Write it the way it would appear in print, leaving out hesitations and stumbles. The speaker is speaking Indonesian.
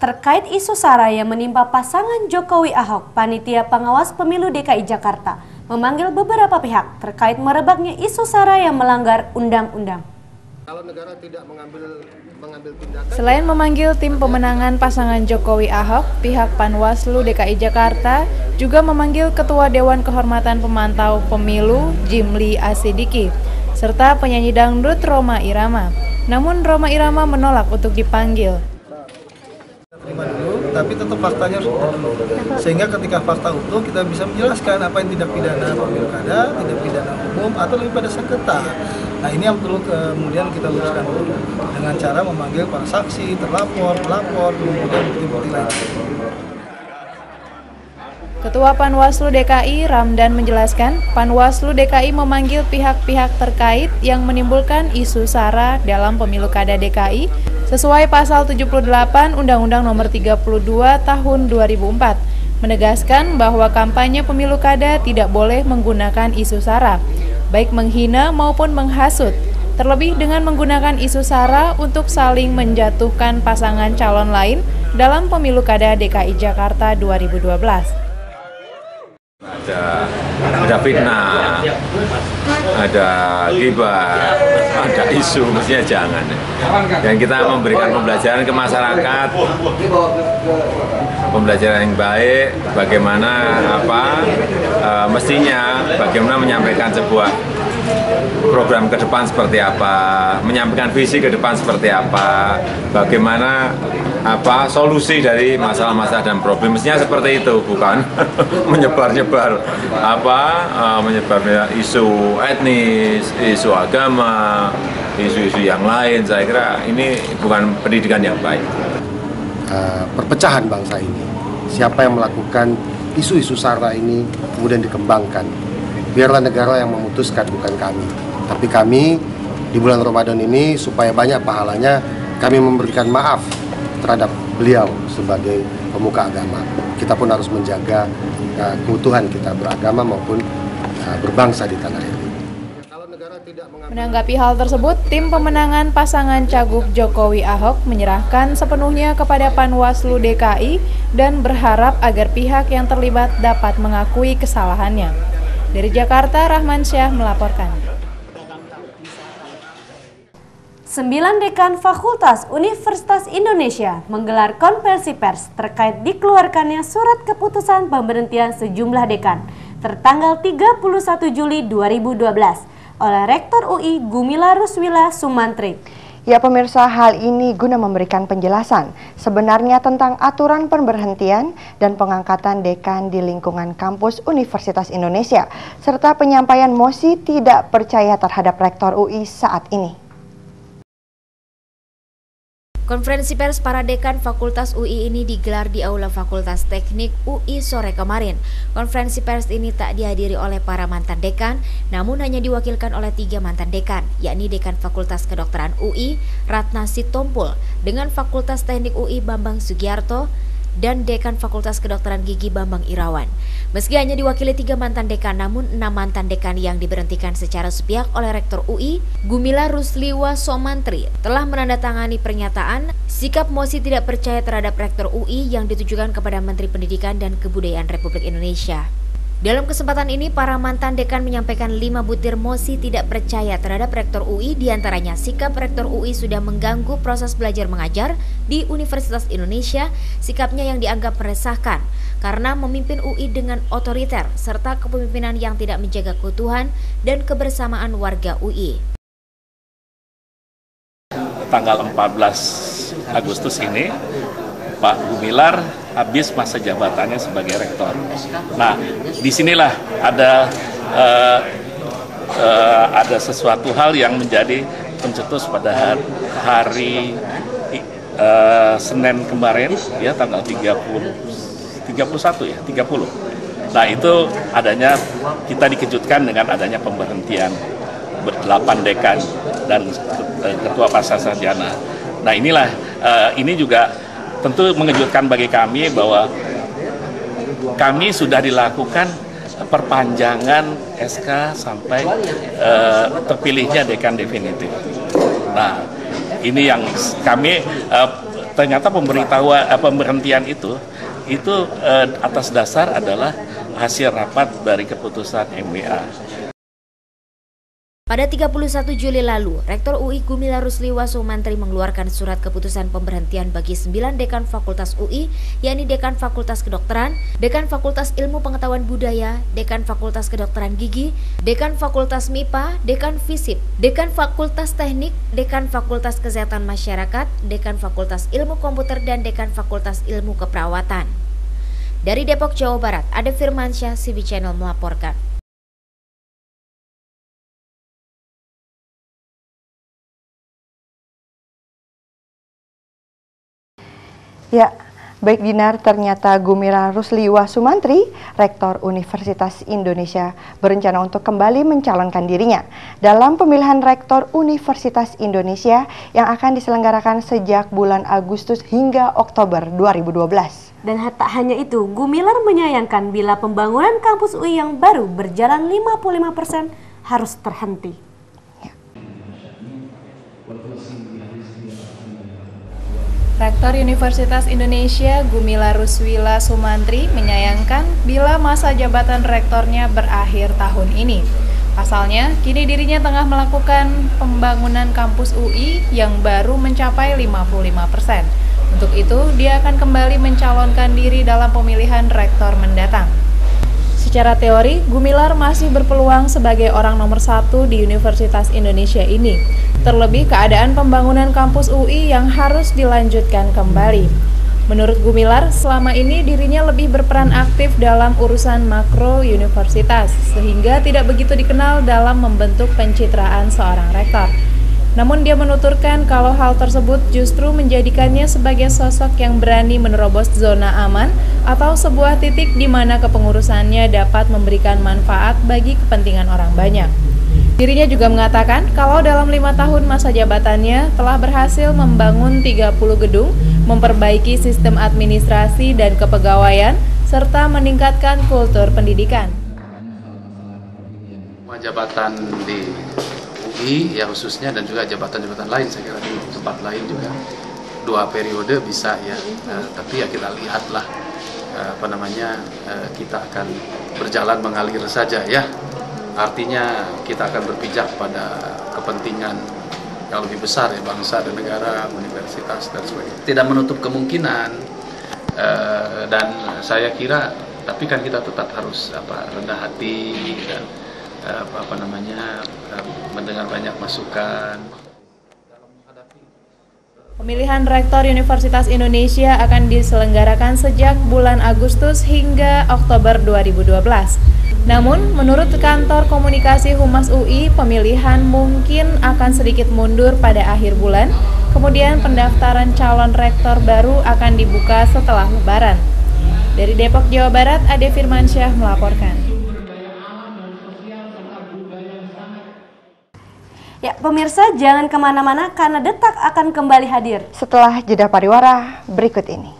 terkait isu SARA yang menimpa pasangan Jokowi Ahok. Panitia Pengawas Pemilu DKI Jakarta memanggil beberapa pihak terkait merebaknya isu SARA yang melanggar undang-undang. Kalau negara tidak mengambil tindakan. Selain memanggil tim pemenangan pasangan Jokowi Ahok, pihak Panwaslu DKI Jakarta juga memanggil Ketua Dewan Kehormatan Pemantau Pemilu Jimli Asidiki serta penyanyi dangdut Rhoma Irama. Namun Rhoma Irama menolak untuk dipanggil. Terima dulu, tapi tetap faktanya harus utuh. Sehingga ketika fakta utuh kita bisa menjelaskan apa yang tindak pidana pemilu kada, tindak pidana umum, atau lebih pada sengketa. Nah ini yang perlu kemudian kita luruskan dulu dengan cara memanggil para saksi, terlapor, pelapor, kemudian bukti-bukti lain. Ketua Panwaslu DKI Ramdan menjelaskan, Panwaslu DKI memanggil pihak-pihak terkait yang menimbulkan isu SARA dalam Pemilu Kada DKI sesuai pasal 78 Undang-Undang Nomor 32 Tahun 2004, menegaskan bahwa kampanye Pemilu Kada tidak boleh menggunakan isu SARA, baik menghina maupun menghasut, terlebih dengan menggunakan isu SARA untuk saling menjatuhkan pasangan calon lain dalam Pemilu Kada DKI Jakarta 2012. Ada fitnah, ada ghibah, ada isu, mestinya jangan. Dan kita memberikan pembelajaran ke masyarakat, pembelajaran yang baik, bagaimana mestinya, bagaimana menyampaikan sebuah program ke depan seperti apa, menyampaikan visi ke depan seperti apa, bagaimana solusi dari masalah-masalah dan problem, mestinya seperti itu, bukan menyebar-nyebar isu etnis, isu agama, isu-isu yang lain. Saya kira ini bukan pendidikan yang baik. Perpecahan bangsa ini, siapa yang melakukan isu-isu SARA ini kemudian dikembangkan, biarlah negara yang memutuskan, bukan kami. Tapi kami di bulan Ramadan ini supaya banyak pahalanya, kami memberikan maaf terhadap beliau sebagai pemuka agama. Kita pun harus menjaga keutuhan kita beragama maupun berbangsa di tanah air. Menanggapi hal tersebut, tim pemenangan pasangan Cagup Jokowi Ahok menyerahkan sepenuhnya kepada Panwaslu DKI dan berharap agar pihak yang terlibat dapat mengakui kesalahannya. Dari Jakarta, Rahman Syah melaporkan. 9 dekan Fakultas Universitas Indonesia menggelar konferensi pers terkait dikeluarkannya surat keputusan pemberhentian sejumlah dekan tertanggal 31 Juli 2012 oleh Rektor UI Gumilar Ruswila Sumantri. Ya pemirsa, hal ini guna memberikan penjelasan sebenarnya tentang aturan pemberhentian dan pengangkatan dekan di lingkungan kampus Universitas Indonesia, serta penyampaian mosi tidak percaya terhadap Rektor UI saat ini. Konferensi pers para dekan Fakultas UI ini digelar di Aula Fakultas Teknik UI sore kemarin. Konferensi pers ini tak dihadiri oleh para mantan dekan, namun hanya diwakilkan oleh 3 mantan dekan, yakni Dekan Fakultas Kedokteran UI, Ratna Sitompul, dengan Fakultas Teknik UI Bambang Sugiarto, dan Dekan Fakultas Kedokteran Gigi Bambang Irawan. Meski hanya diwakili 3 mantan dekan, namun 6 mantan dekan yang diberhentikan secara sepihak oleh Rektor UI, Gumilar Ruswila Sumantri, telah menandatangani pernyataan sikap mosi tidak percaya terhadap Rektor UI yang ditujukan kepada Menteri Pendidikan dan Kebudayaan Republik Indonesia. Dalam kesempatan ini, para mantan dekan menyampaikan 5 butir mosi tidak percaya terhadap Rektor UI, diantaranya sikap Rektor UI sudah mengganggu proses belajar mengajar di Universitas Indonesia, sikapnya yang dianggap meresahkan karena memimpin UI dengan otoriter, serta kepemimpinan yang tidak menjaga keutuhan dan kebersamaan warga UI. Tanggal 14 Agustus ini, Pak Gumilar habis masa jabatannya sebagai rektor. Nah, disinilah ada sesuatu hal yang menjadi pencetus pada hari Senin kemarin, ya tanggal 30. Nah, itu adanya, kita dikejutkan dengan adanya pemberhentian 8 dekan dan ketua pasca sarjana. Nah, inilah ini juga tentu mengejutkan bagi kami bahwa kami sudah dilakukan perpanjangan SK sampai terpilihnya dekan definitif. Nah, ini yang kami ternyata pemberhentian itu atas dasar adalah hasil rapat dari keputusan MWA. Pada 31 Juli lalu, Rektor UI Gumilar Rusliwa Sumantri mengeluarkan surat keputusan pemberhentian bagi 9 dekan Fakultas UI, yakni Dekan Fakultas Kedokteran, Dekan Fakultas Ilmu Pengetahuan Budaya, Dekan Fakultas Kedokteran Gigi, Dekan Fakultas MIPA, Dekan FISIP, Dekan Fakultas Teknik, Dekan Fakultas Kesehatan Masyarakat, Dekan Fakultas Ilmu Komputer, dan Dekan Fakultas Ilmu Keperawatan. Dari Depok, Jawa Barat, Ade Firmansyah, CB Channel melaporkan. Ya, baik Dinar, ternyata Gumilar Rusliwa Sumantri, Rektor Universitas Indonesia, berencana untuk kembali mencalonkan dirinya dalam pemilihan Rektor Universitas Indonesia yang akan diselenggarakan sejak bulan Agustus hingga Oktober 2012. Dan tak hanya itu, Gumilar menyayangkan bila pembangunan kampus UI yang baru berjalan 55% harus terhenti. Rektor Universitas Indonesia Gumilar Rusliwa Sumantri menyayangkan bila masa jabatan rektornya berakhir tahun ini. Pasalnya, kini dirinya tengah melakukan pembangunan kampus UI yang baru mencapai 55%. Untuk itu, dia akan kembali mencalonkan diri dalam pemilihan rektor mendatang. Secara teori, Gumilar masih berpeluang sebagai orang nomor 1 di Universitas Indonesia ini. Terlebih keadaan pembangunan kampus UI yang harus dilanjutkan kembali. Menurut Gumilar, selama ini dirinya lebih berperan aktif dalam urusan makro universitas, sehingga tidak begitu dikenal dalam membentuk pencitraan seorang rektor. Namun dia menuturkan kalau hal tersebut justru menjadikannya sebagai sosok yang berani menerobos zona aman atau sebuah titik di mana kepengurusannya dapat memberikan manfaat bagi kepentingan orang banyak. Dirinya juga mengatakan kalau dalam 5 tahun masa jabatannya telah berhasil membangun 30 gedung, memperbaiki sistem administrasi dan kepegawaian, serta meningkatkan kultur pendidikan. Jabatan di UI ya khususnya dan juga jabatan-jabatan lain, saya kira di tempat lain juga 2 periode bisa ya, tapi ya kita lihatlah kita akan berjalan mengalir saja ya. Artinya kita akan berpijak pada kepentingan yang lebih besar ya, bangsa dan negara, universitas dan sebagainya. Tidak menutup kemungkinan dan saya kira, tapi kan kita tetap harus rendah hati dan mendengar banyak masukan. Pemilihan Rektor Universitas Indonesia akan diselenggarakan sejak bulan Agustus hingga Oktober 2012. Namun, menurut Kantor Komunikasi Humas UI, pemilihan mungkin akan sedikit mundur pada akhir bulan, kemudian pendaftaran calon rektor baru akan dibuka setelah Lebaran. Dari Depok, Jawa Barat, Ade Firmansyah melaporkan. Ya, pemirsa jangan kemana-mana karena Detak akan kembali hadir setelah jeda pariwara berikut ini.